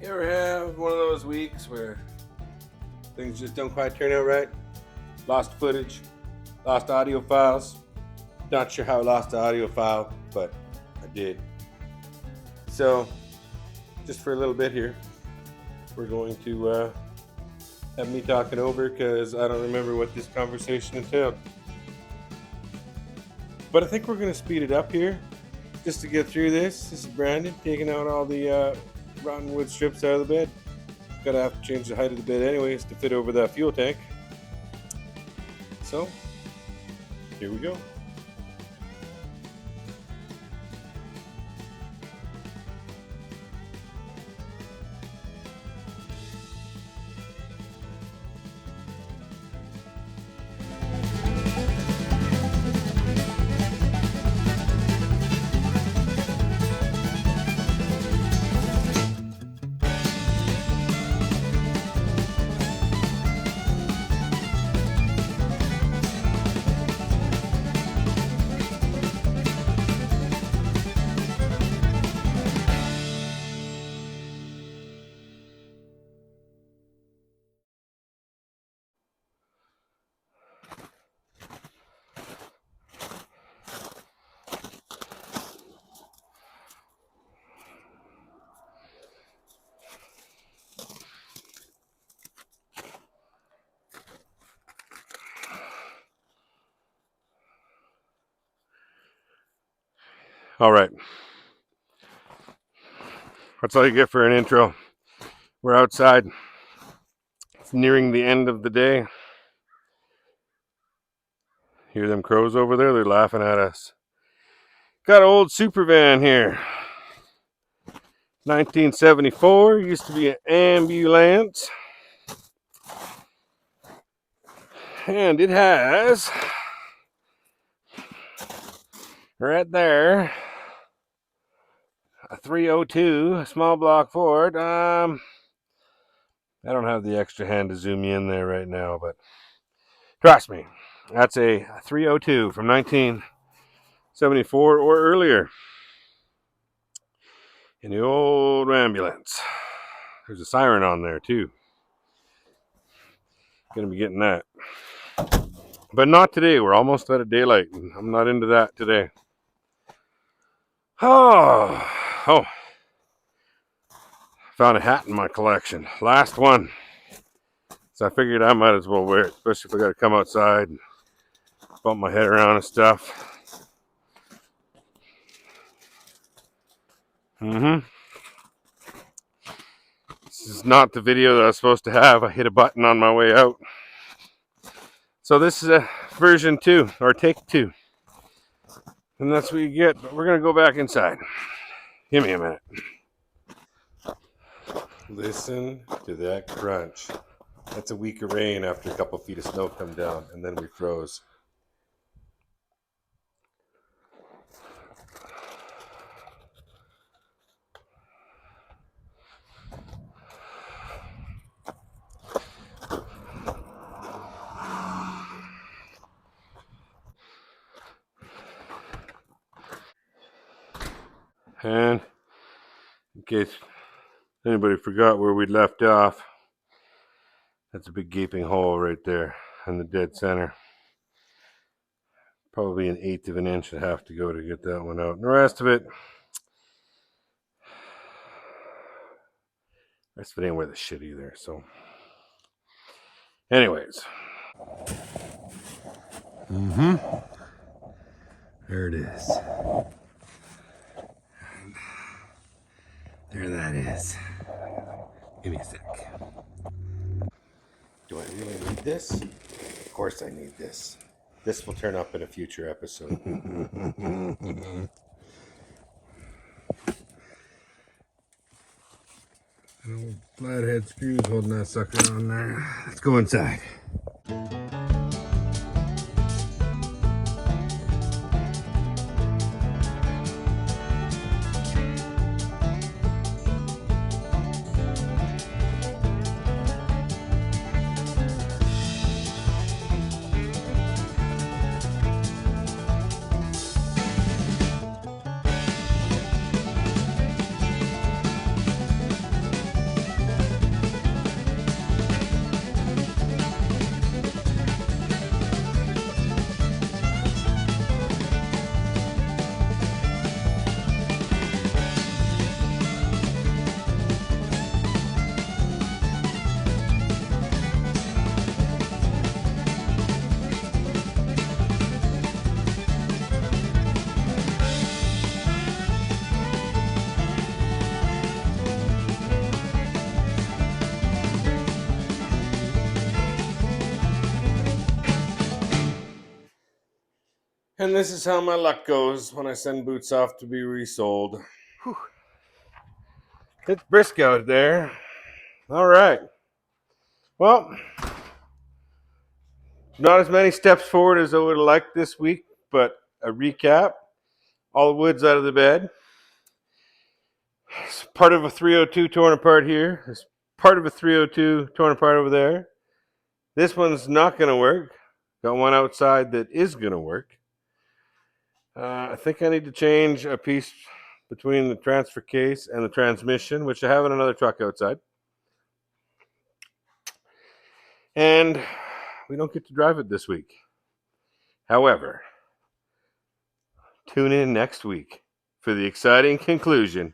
You ever have one of those weeks where things just don't quite turn out right? Lost footage, lost audio files. Not sure how I lost the audio file, but I did. So, just for a little bit here, we're going to have me talking over because I don't remember what this conversation entailed. But I think we're going to speed it up here just to get through this. This is Brandon taking out all the rotten wood strips out of the bed. Gotta have to change the height of the bed anyways to fit over that fuel tank. So, here we go. All right. That's all you get for an intro. We're outside. It's nearing the end of the day. Hear them crows over there? They're laughing at us. Got an old Supervan here. 1974. Used to be an ambulance. And it has, right there, a 302, a small block Ford. I don't have the extra hand to zoom you in there right now, but trust me, that's a 302 from 1974 or earlier in the old ambulance. There's a siren on there too. Gonna be getting that. But not today. We're almost out of daylight. I'm not into that today. Oh. Found a hat in my collection. Last one. So I figured I might as well wear it, especially if I got to come outside and bump my head around and stuff. This is not the video that I was supposed to have. I hit a button on my way out. So this is a version 2, or take 2. And that's what you get, but we're going to go back inside. Give me a minute. Listen to that crunch. That's a week of rain after a couple feet of snow come down, and then we froze. And in case anybody forgot where we left off, that's a big gaping hole right there in the dead center. Probably an 1/8 of an inch I'd have to go to get that one out. And the rest of it ain't worth a shit either. So, anyways. There it is. There that is. Give me a sec. Do I really need this? Of course I need this. This will turn up in a future episode. Flathead screws holding that sucker on there. Let's go inside. And this is how my luck goes when I send boots off to be resold. Whew. It's brisk out there. All right. Well, not as many steps forward as I would have liked this week, but a recap. All the wood's out of the bed. It's part of a 302 torn apart here. There's part of a 302 torn apart over there. This one's not going to work. Got one outside that is going to work. I think I need to change a piece between the transfer case and the transmission, which I have in another truck outside. And we don't get to drive it this week. However, tune in next week for the exciting conclusion